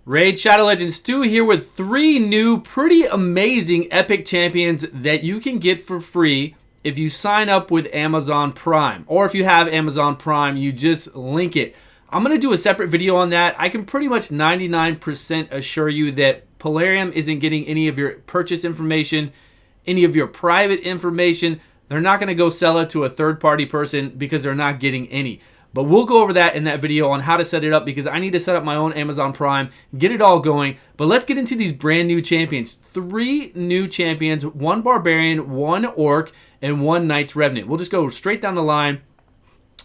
Raid Shadow Legends Stu here with 3 new pretty amazing epic champions that you can get for free if you sign up with Amazon Prime. Or if you have Amazon Prime, you just link it. I'm going to do a separate video on that. I can pretty much 99% assure you that Polarium isn't getting any of your purchase information, any of your private information. They're not going to go sell it to a third-party person because they're not getting any. But we'll go over that in that video on how to set it up because I need to set up my own Amazon Prime, get it all going. But let's get into these brand new champions. 3 new champions, 1 Barbarian, 1 Orc, and 1 Knight's Revenant. We'll just go straight down the line.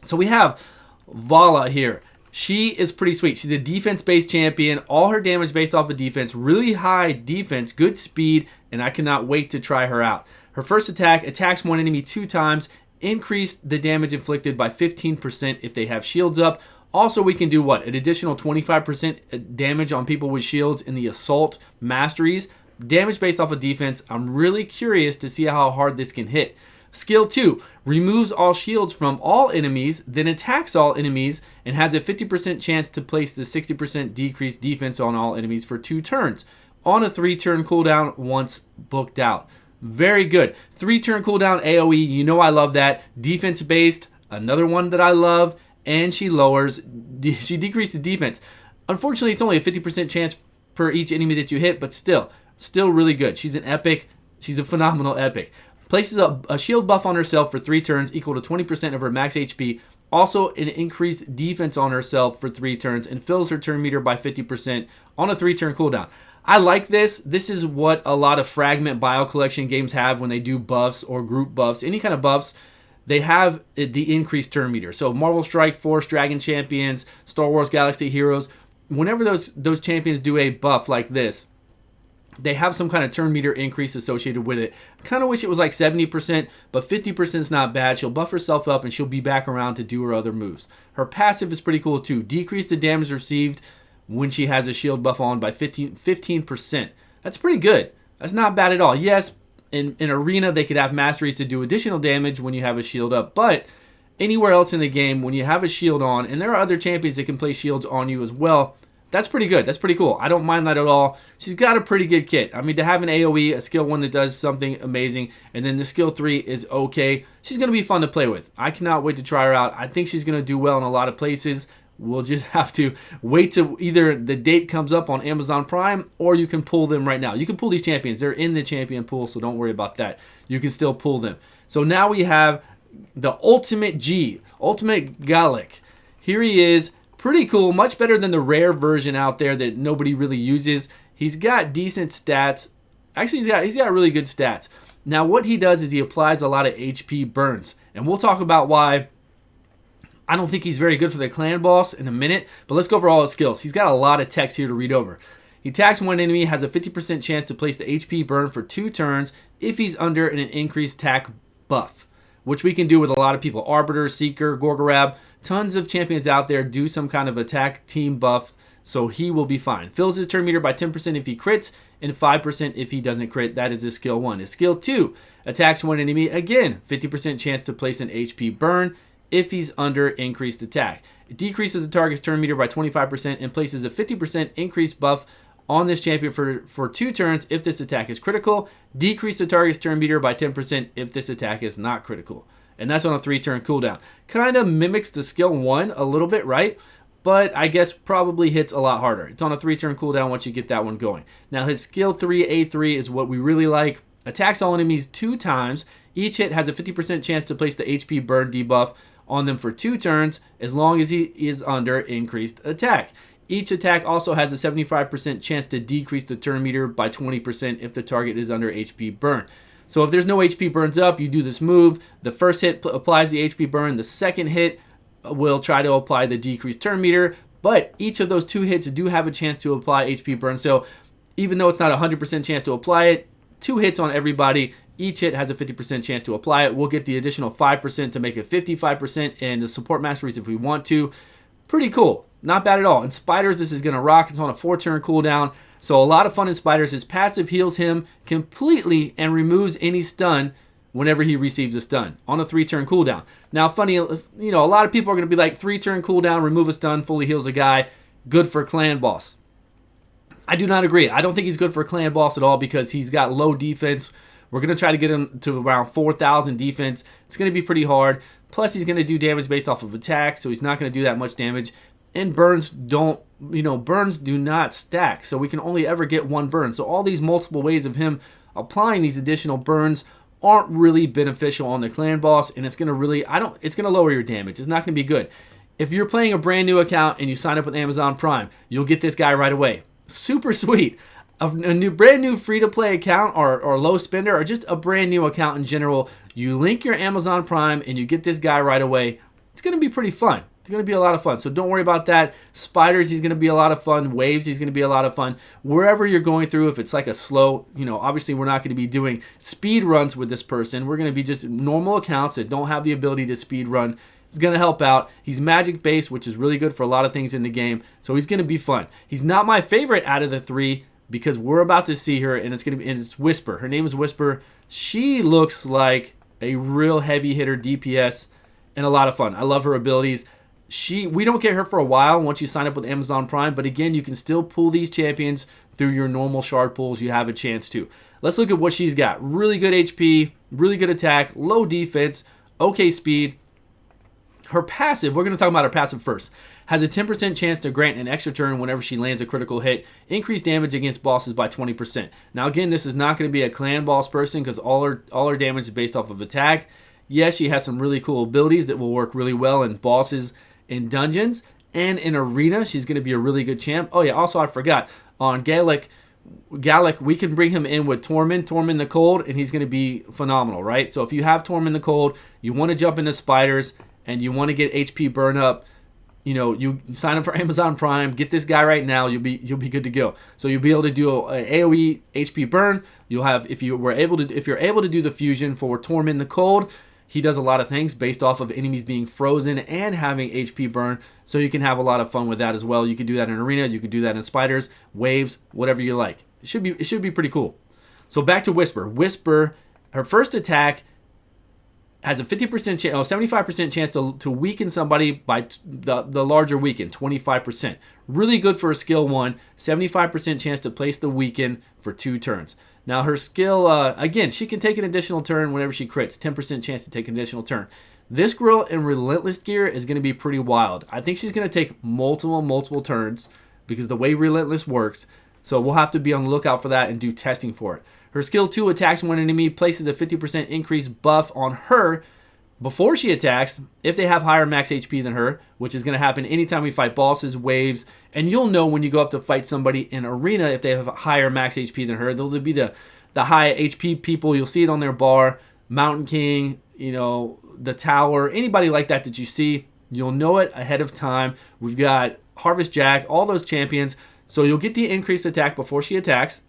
So we have Vallah here. She is pretty sweet. She's a defense-based champion. All her damage based off of defense. Really high defense, good speed, and I cannot wait to try her out. Her first attack attacks one enemy 2 times. Increase the damage inflicted by 15% if they have shields up. Also, we can do what? An additional 25% damage on people with shields in the Assault Masteries. Damage based off of defense. I'm really curious to see how hard this can hit. Skill 2. Removes all shields from all enemies, then attacks all enemies, and has a 50% chance to place the 60% decreased defense on all enemies for 2 turns. On a 3-turn cooldown once booked out. Very good. 3-turn cooldown AoE. You know I love that. Defense based. Another one that I love. And she decreases defense. Unfortunately, it's only a 50% chance per each enemy that you hit, but still really good. She's an epic. She's a phenomenal epic. Places a shield buff on herself for 3 turns equal to 20% of her max HP. Also an increased defense on herself for 3 turns and fills her turn meter by 50% on a 3-turn cooldown. I like this. This is what a lot of fragment bio collection games have when they do buffs or group buffs. Any kind of buffs, they have the increased turn meter. So Marvel Strike Force, Dragon Champions, Star Wars Galaxy Heroes, whenever those champions do a buff like this, they have some kind of turn meter increase associated with it. I kind of wish it was like 70%, but 50% is not bad. She'll buff herself up and she'll be back around to do her other moves. Her passive is pretty cool too. Decrease the damage received when she has a shield buff on by 15%. That's pretty good. That's not bad at all. Yes, in Arena, they could have masteries to do additional damage when you have a shield up, but anywhere else in the game, when you have a shield on, and there are other champions that can place shields on you as well, that's pretty good. That's pretty cool. I don't mind that at all. She's got a pretty good kit. I mean, to have an AoE, a skill 1 that does something amazing, and then the skill 3 is okay, she's going to be fun to play with. I cannot wait to try her out. I think she's going to do well in a lot of places. We'll just have to wait till either the date comes up on Amazon Prime or you can pull them right now. You can pull these champions. They're in the champion pool, so don't worry about that. You can still pull them. So now we have the Ultimate G, Ultimate Gallic. Here he is. Pretty cool. Much better than the rare version out there that nobody really uses. He's got decent stats. Actually, he's got really good stats. Now, what he does is he applies a lot of HP burns. And we'll talk about why I don't think he's very good for the clan boss in a minute, but let's go over all his skills. He's got a lot of text here to read over. He attacks one enemy, has a 50% chance to place the HP burn for 2 turns if he's under an increased attack buff, which we can do with a lot of people. Arbiter, Seeker, Gorgorab, tons of champions out there do some kind of attack team buff, so he will be fine. Fills his turn meter by 10% if he crits, and 5% if he doesn't crit. That is his skill 1. His skill 2 attacks one enemy, again, 50% chance to place an HP burn if he's under increased attack. It decreases the target's turn meter by 25% and places a 50% increased buff on this champion for 2 turns if this attack is critical. Decrease the target's turn meter by 10% if this attack is not critical. And that's on a 3-turn cooldown. Kind of mimics the skill 1 a little bit, right? But I guess probably hits a lot harder. It's on a 3-turn cooldown once you get that one going. Now his skill 3, A3 is what we really like. Attacks all enemies 2 times. Each hit has a 50% chance to place the HP burn debuff on them for 2 turns as long as he is under increased attack. Each attack also has a 75% chance to decrease the turn meter by 20% if the target is under HP burn. So if there's no HP burns up, you do this move. The first hit applies the HP burn. The second hit will try to apply the decreased turn meter, but each of those 2 hits do have a chance to apply HP burn. So even though it's not a 100% chance to apply it, 2 hits on everybody. Each hit has a 50% chance to apply it. We'll get the additional 5% to make it 55% and the support masteries if we want to. Pretty cool. Not bad at all. In Spiders, this is going to rock. It's on a 4-turn cooldown. So a lot of fun in Spiders. His passive heals him completely and removes any stun whenever he receives a stun on a 3-turn cooldown. Now, funny, a lot of people are going to be like, 3-turn cooldown, remove a stun, fully heals a guy. Good for clan boss. I do not agree. I don't think he's good for a clan boss at all because he's got low defense. We're going to try to get him to around 4,000 defense. It's going to be pretty hard. Plus, he's going to do damage based off of attack, so he's not going to do that much damage. And burns do not stack, so we can only ever get one burn. So all these multiple ways of him applying these additional burns aren't really beneficial on the clan boss, and it's going to lower your damage. It's not going to be good. If you're playing a brand new account and you sign up with Amazon Prime, you'll get this guy right away. Super sweet. A brand new free-to-play account or low spender or just a brand new account in general, you link your Amazon Prime and you get this guy right away. It's going to be pretty fun. It's going to be a lot of fun. So don't worry about that. Spiders, he's going to be a lot of fun. Waves, he's going to be a lot of fun. Wherever you're going through, if it's like a slow, obviously we're not going to be doing speed runs with this person. We're going to be just normal accounts that don't have the ability to speed run. It's going to help out. He's magic based, which is really good for a lot of things in the game. So he's going to be fun. He's not my favorite out of the three because we're about to see her, and it's Whisper. Her name is Whisper. She looks like a real heavy hitter DPS and a lot of fun. I love her abilities. We don't get her for a while once you sign up with Amazon Prime, but again, you can still pull these champions through your normal shard pools. You have a chance to. Let's look at what she's got. Really good HP, really good attack, low defense, okay speed. Her passive, we're going to talk about her passive first, has a 10% chance to grant an extra turn whenever she lands a critical hit, increase damage against bosses by 20%. Now again, this is not going to be a clan boss person because all her damage is based off of attack. Yes, she has some really cool abilities that will work really well in bosses in dungeons and in arena. She's going to be a really good champ. Oh yeah, also I forgot, on Gallic, we can bring him in with Torment the Cold, and he's going to be phenomenal, right? So if you have Torment the Cold, you want to jump into spiders, and you want to get HP burn up, you sign up for Amazon Prime, get this guy right now, you'll be good to go. So you'll be able to do an AoE HP burn. You'll have if you're able to do the fusion for Torment the Cold, he does a lot of things based off of enemies being frozen and having HP burn. So you can have a lot of fun with that as well. You can do that in arena, you can do that in spiders, waves, whatever you like. It should be pretty cool. So back to Whisper. Whisper, her first attack has a 50% chance, 75% chance to weaken somebody by the larger weaken, 25%. Really good for a skill 1, 75% chance to place the weaken for 2 turns. Now her skill, again, she can take an additional turn whenever she crits, 10% chance to take an additional turn. This girl in Relentless gear is going to be pretty wild. I think she's going to take multiple turns because the way Relentless works, so we'll have to be on the lookout for that and do testing for it. Her skill 2 attacks one enemy, places a 50% increase buff on her before she attacks if they have higher max HP than her, which is going to happen anytime we fight bosses, waves, and you'll know when you go up to fight somebody in arena if they have higher max HP than her. They'll be the high HP people. You'll see it on their bar, Mountain King, the Tower, anybody like that you see, you'll know it ahead of time. We've got Harvest Jack, all those champions. So you'll get the increased attack before she attacks,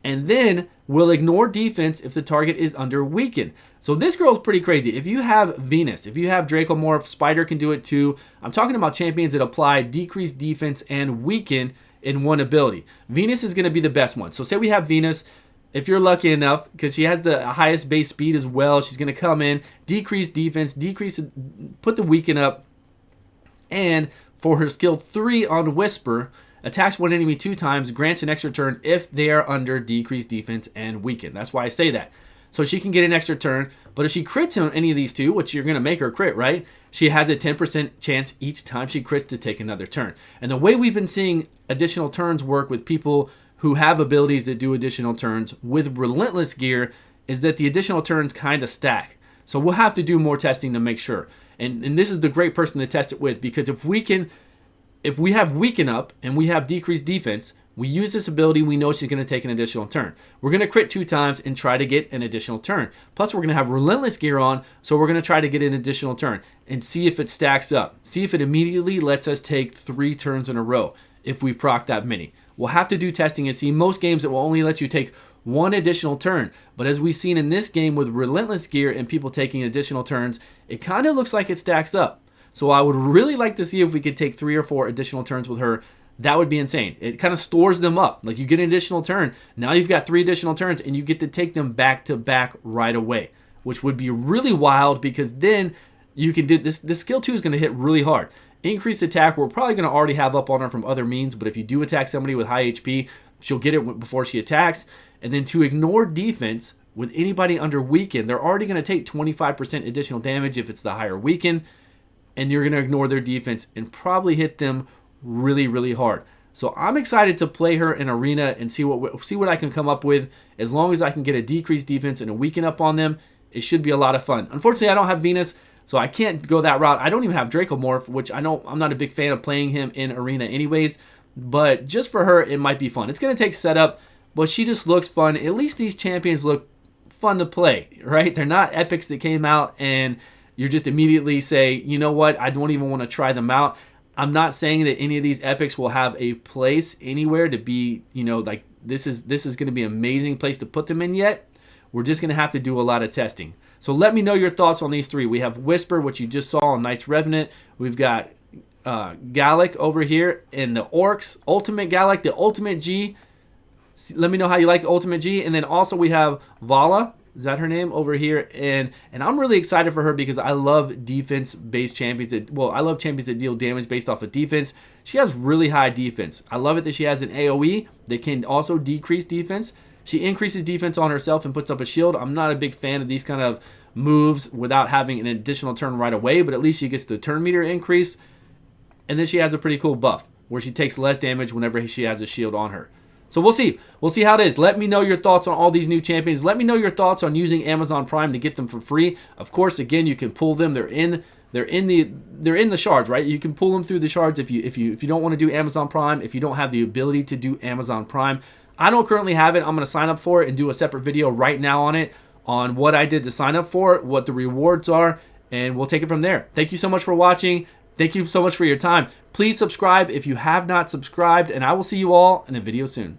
and then we'll ignore defense if the target is under weaken. So this girl's pretty crazy. If you have Venus, if you have Dracomorph, Spider can do it too. I'm talking about champions that apply decreased defense and weaken in one ability. Venus is going to be the best one. So say we have Venus, if you're lucky enough, because she has the highest base speed as well, she's going to come in, decrease defense, put the weaken up, and for her skill 3 on Whisper, attacks one enemy 2 times, grants an extra turn if they are under decreased defense and weaken. That's why I say that. So she can get an extra turn, but if she crits on any of these 2, which you're going to make her crit, right? She has a 10% chance each time she crits to take another turn. And the way we've been seeing additional turns work with people who have abilities that do additional turns with Relentless gear is that the additional turns kind of stack. So we'll have to do more testing to make sure. And this is the great person to test it with, because if we have weaken up and we have decreased defense, we use this ability, we know she's going to take an additional turn. We're going to crit 2 times and try to get an additional turn. Plus we're going to have Relentless gear on, so we're going to try to get an additional turn and see if it stacks up. See if it immediately lets us take 3 turns in a row if we proc that many. We'll have to do testing and see. Most games it will only let you take 1 additional turn. But as we've seen in this game with Relentless gear and people taking additional turns, it kind of looks like it stacks up. So I would really like to see if we could take 3 or 4 additional turns with her. That would be insane. It kind of stores them up. Like you get an additional turn. Now you've got 3 additional turns and you get to take them back to back right away, which would be really wild because then you can do this. The skill 2 is going to hit really hard. Increased attack, we're probably going to already have up on her from other means, but if you do attack somebody with high HP, she'll get it before she attacks. And then to ignore defense with anybody under weaken, they're already going to take 25% additional damage if it's the higher weaken, and you're going to ignore their defense and probably hit them really, really hard. So I'm excited to play her in Arena and see what I can come up with. As long as I can get a decreased defense and a weaken up on them, it should be a lot of fun. Unfortunately, I don't have Venus, so I can't go that route. I don't even have Dracomorph, which I know I'm not a big fan of playing him in Arena anyways. But just for her, it might be fun. It's going to take setup, but she just looks fun. At least these champions look fun to play, right? They're not epics that came out and you just immediately say, you know what, I don't even want to try them out. I'm not saying that any of these epics will have a place anywhere to be, you know, like this is going to be an amazing place to put them in yet. We're just going to have to do a lot of testing. So let me know your thoughts on these three. We have Whisper, which you just saw on Knights Revenant. We've got Gallic over here in the Orcs. Ultimate Gallic, the Ultimate G. Let me know how you like the Ultimate G. And then also we have Vallah. Is that her name over here? And I'm really excited for her because I love defense-based champions. I love champions that deal damage based off of defense. She has really high defense. I love it that she has an AoE that can also decrease defense. She increases defense on herself and puts up a shield. I'm not a big fan of these kind of moves without having an additional turn right away, but at least she gets the turn meter increase. And then she has a pretty cool buff where she takes less damage whenever she has a shield on her. So we'll see. We'll see how it is. Let me know your thoughts on all these new champions. Let me know your thoughts on using Amazon Prime to get them for free. Of course, again, you can pull them. They're in the shards, right? You can pull them through the shards if you don't want to do Amazon Prime, if you don't have the ability to do Amazon Prime. I don't currently have it. I'm going to sign up for it and do a separate video right now on it, on what I did to sign up for it, what the rewards are, and we'll take it from there. Thank you so much for watching. Thank you so much for your time. Please subscribe if you have not subscribed, and I will see you all in a video soon.